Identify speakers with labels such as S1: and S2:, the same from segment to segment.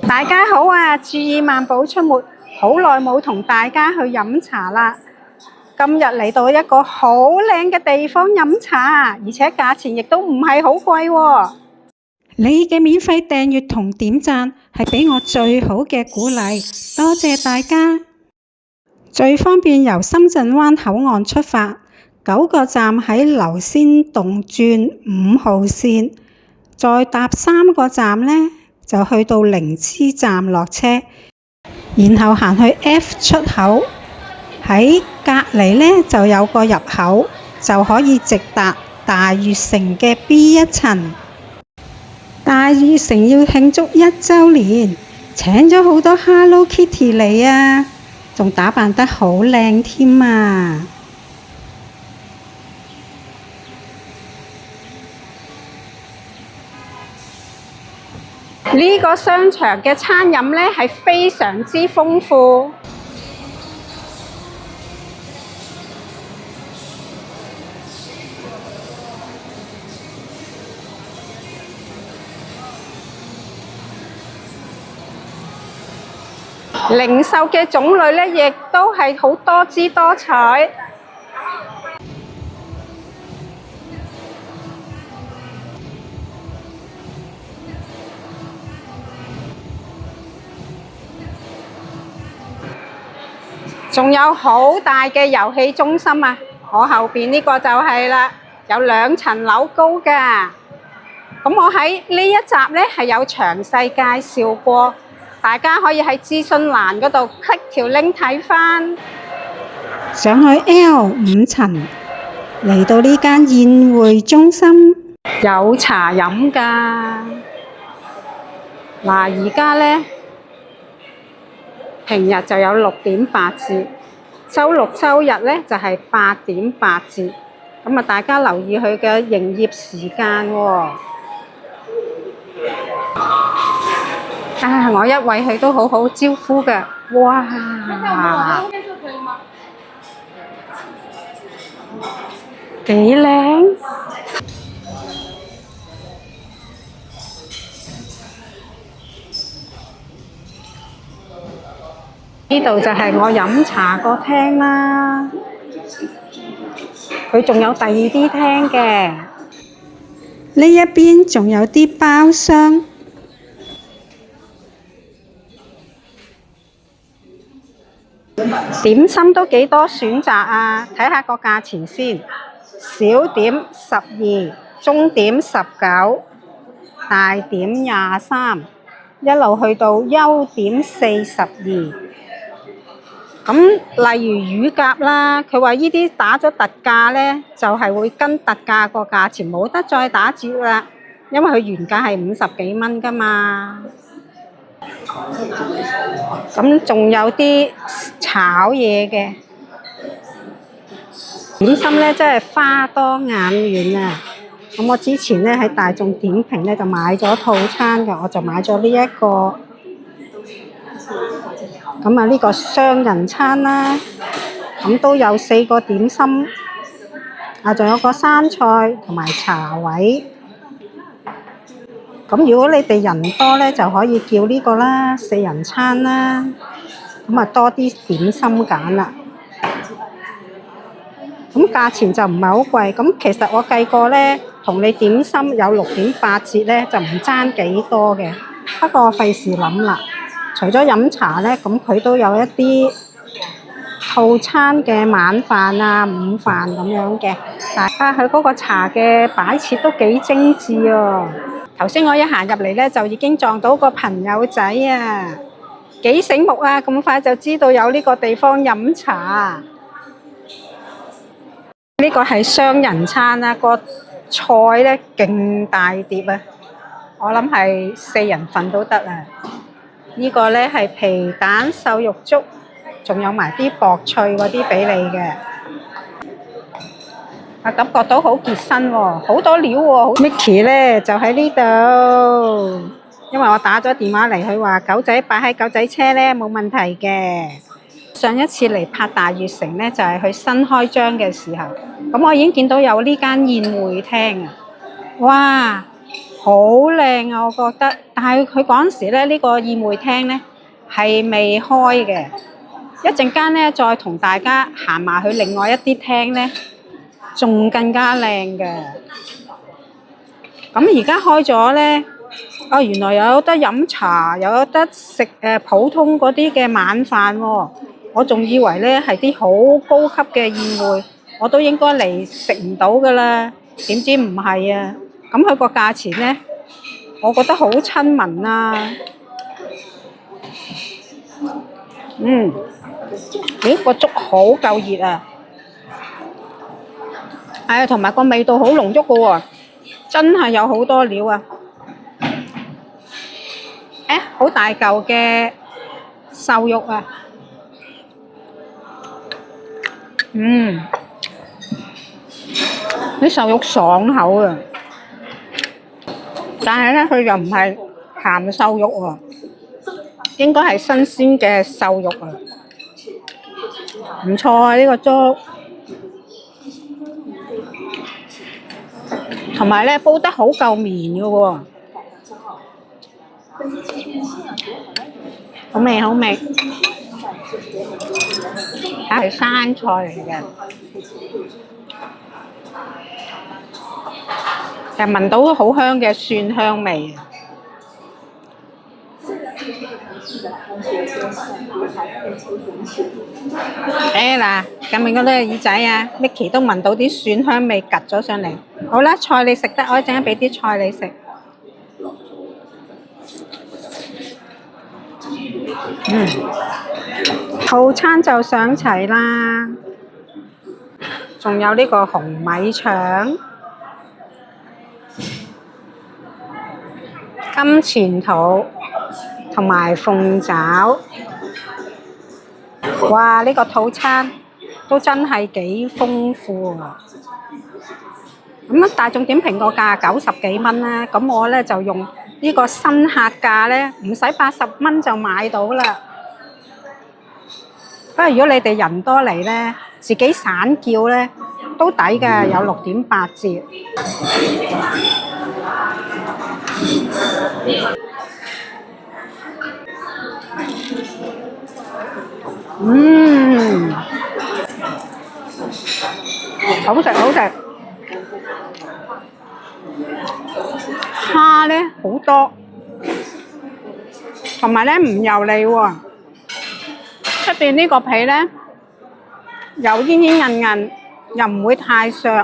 S1: 大家好啊！注意漫步出沒，好耐冇同大家去飲茶啦。今日嚟到一個好靚嘅地方飲茶，而且價錢亦都唔係好貴喎。你嘅免費訂閱同點讚係俾我最好嘅鼓勵，多謝大家。最方便由深圳灣口岸出發，9個站喺流仙洞轉5號線，再搭3個站呢，就去到靈芝站落車，然後行去 F 出口，喺隔離呢就有個入口，就可以直達大悅城嘅 B1 層。大悅城要慶祝1週年，請咗好多 Hello Kitty 嚟啊，仲打扮得好靚添啊！呢個商場嘅餐飲呢係非常之豐富，零售嘅種類呢亦都係好多姿多彩。仲有好大嘅遊戲中心啊！我後邊呢個就係啦，有2層樓高㗎。咁我喺呢一集呢係有詳細介紹過，大家可以喺資訊欄嗰度 click 條 link 睇返。上去 L5層，嚟到呢間宴會中心，有茶飲㗎。嗱，而家呢，平日就有6點8折，週六週日呢就係8點8折。咁啊，大家留意佢嘅營業時間喎。我一位佢都好好招呼嘅，哇！幾靚！呢度就係我飲茶個廳啦，佢仲有第2啲廳嘅。呢一邊仲有啲包廂，點心都幾多選擇啊！睇下個價錢先，小點12，中點19，大點23，一路去到優點42。咁例如乳鴿啦，佢話呢啲打咗特價呢，就係會跟特價個價錢，冇得再打折啦，因為佢原價係50幾蚊㗎嘛。咁仲有啲炒嘢嘅點心呢，真係花多眼亂啊！咁我之前呢喺大眾點評呢就買咗套餐嘅，我就買咗呢一個。咁啊，呢個雙人餐啦，咁都有4個點心，仲有個生菜同埋茶位。咁如果你哋人多呢，就可以叫呢個啦，4人餐啦。咁啊，多啲點心揀啦。咁價錢就唔係好貴。咁其實我計過呢，同你點心有6點8折呢，就唔爭幾多嘅。不過我費事諗啦。除咗飲茶呢，咁佢都有一啲套餐嘅晚飯啊、午飯咁樣嘅。大家佢嗰個茶嘅擺設都幾精緻哦。頭先我一行入嚟呢，就已經撞到個朋友仔啊，幾醒目啊！咁快就知道有呢個地方飲茶。呢個係雙人餐啊，個菜呢勁大碟啊，我諗係4人份都得啊。呢個呢係皮蛋瘦肉粥，仲有埋啲薄脆嗰啲俾你嘅。感覺到好結身喎，好多料喎。Mickey 呢就喺呢度，因為我打咗電話嚟，佢話狗仔擺喺狗仔車呢冇問題嘅。上一次嚟拍大悅城呢，就係佢新開張嘅時候，咁我已經見到有呢間宴會廳啊！哇，好靚啊，我覺得。但係佢嗰陣時咧，呢個宴會廳咧係未開嘅。一陣間咧，再同大家行埋去另外一啲廳咧，仲更加靚嘅。咁而家開咗咧，哦，原來有得飲茶，有得食普通嗰啲嘅晚飯喎。我仲以為咧係啲好高級嘅宴會，我都應該嚟食唔到噶啦。點知唔係啊？咁佢個價錢咧，我覺得好親民啊。咦，個粥好夠熱啊！同埋個味道好濃郁嘅喎，真係有好多料啊！好大嚿嘅瘦肉啊！啲瘦肉爽口啊！但係咧，佢又唔係鹹瘦肉喎，應該係新鮮嘅瘦肉啊！唔錯啊，呢個粥，同埋咧煲得好夠綿嘅喎，好味好味，係生菜嚟嘅，就聞到好香嘅蒜香味啊！嗱，咁面嗰啲耳仔啊 ，Micky 都聞到啲蒜香味趌咗上嚟。好啦，菜你食得，我一陣間俾啲菜你食。套餐就上齊啦，仲有呢個紅米腸、金錢肚同埋鳳爪。哇！呢個套餐都真係幾豐富啊！咁大眾點評個價90幾蚊啦，咁我咧就用呢個新客價咧，唔使80蚊就買到啦。不過如果你哋人多嚟咧，自己散叫咧都抵嘅，有6.8折。好食好食，蝦咧好多，同埋咧唔油膩喎。出邊呢個皮咧又煙煙韌韌，又唔會太削，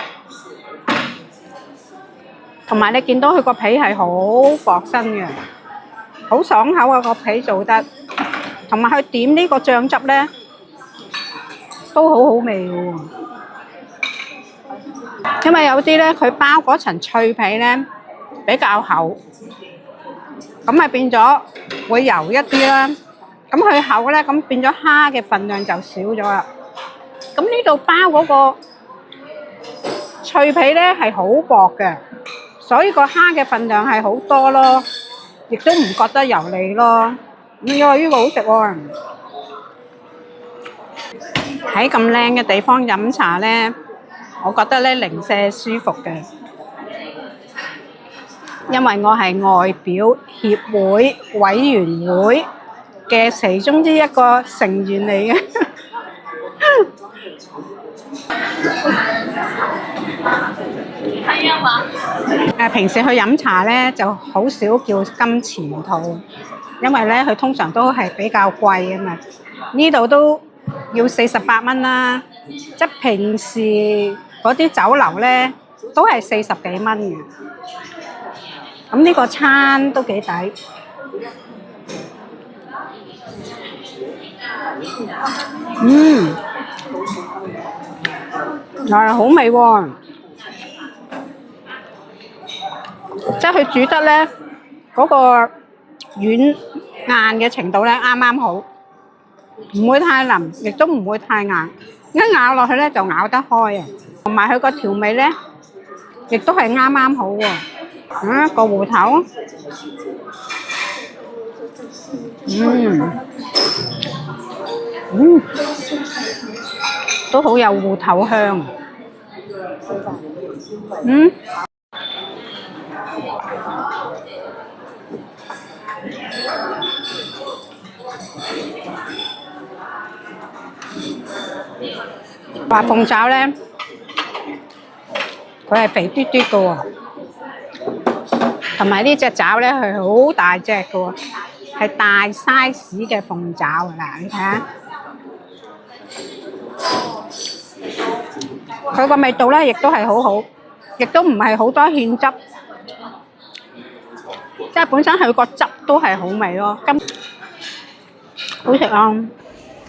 S1: 同埋你見到佢個皮係好薄身嘅，好爽口啊！個皮做得，同埋佢點呢個醬汁咧都好好味嘅喎。因為有啲咧，佢包嗰層脆皮咧比較厚，咁咪變咗會油一啲啦。咁佢厚咧，咁變咗蝦嘅份量就少咗啦。咁呢度包嗰個脆皮咧係好薄嘅，所以個蝦嘅份量係好多咯，亦都唔覺得油膩咯。因為呢個好食喎。喺咁靚嘅地方飲茶咧，我覺得咧零舍舒服嘅，因為我係外表協會委員會嘅其中之一個成員嚟嘅。平時去飲茶咧就好少叫金錢肚，因為咧佢通常都係比較貴啊嘛。呢度都要48蚊啦，即係平時嗰啲酒樓咧都係40幾蚊嘅。咁呢個餐都幾抵。好味喎！即係佢煮得咧嗰個軟硬嘅程度咧啱啱好，唔會太腍，亦都唔會太硬，一咬落去咧就咬得開啊！同埋佢個調味咧，亦都係啱啱好喎。個芋頭，都好有芋頭香。話鳳爪呢，佢係肥嘟嘟嘅喎，同埋呢隻爪呢係好大隻嘅喎，係大 size 嘅鳳爪啊！嗱，你睇下，佢個味道呢亦都係好好，亦都唔係好多芡汁，即係本身佢個汁都係好味咯，好食啊！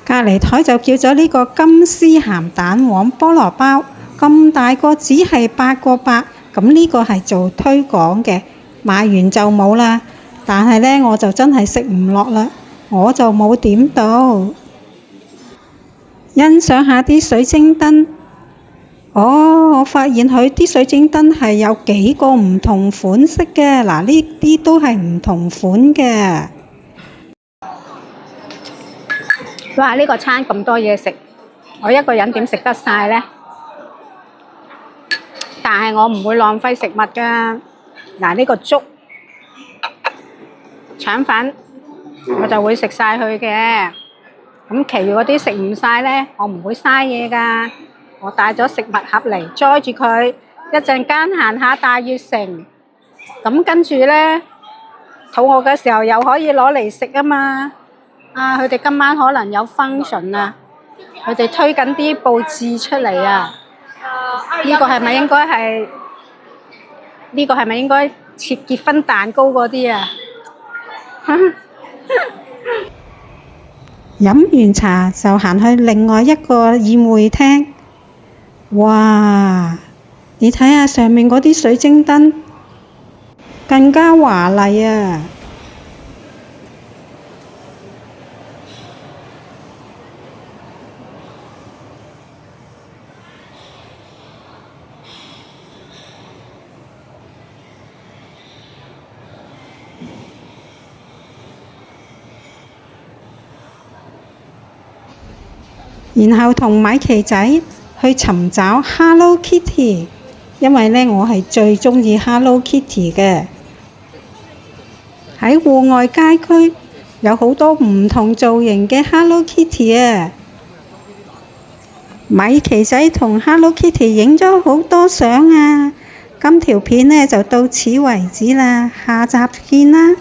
S1: 隔離台就叫咗呢個金絲鹹蛋黃菠蘿包，咁大個只係8個8，咁呢個係做推廣嘅，買完就冇啦。但係呢，我就真係食唔落啦，我就冇點到。欣賞下啲水晶燈，我發現佢啲水晶燈係有幾個唔同款式嘅，嗱呢啲都係唔同款嘅。哇！呢個餐咁多嘢食，我一個人點食得晒呢？但係我唔會浪費食物㗎。嗱，呢個粥、腸粉，我就會食晒佢嘅。咁其餘嗰啲食唔晒呢，我唔會嘥嘢㗎。我帶咗食物盒嚟，載住佢，一陣間行下大悅城。咁跟住呢，肚餓嘅時候又可以攞嚟食啊嘛。啊！佢哋今晚可能有 function 啊，佢哋推緊啲佈置出嚟啊。呢個係咪應該係？呢個係咪應該切結婚蛋糕嗰啲啊？飲完茶就行去另外一個宴會廳。哇！你睇下上面嗰啲水晶燈，更加華麗啊！然後同米奇仔去尋找 Hello Kitty， 因為呢，我係最鍾意 Hello Kitty 嘅。喺戶外街區有好多唔同造型嘅 Hello Kitty 啊！米奇仔同 Hello Kitty 影咗好多相啊！今條片呢就到此為止啦，下集見啦！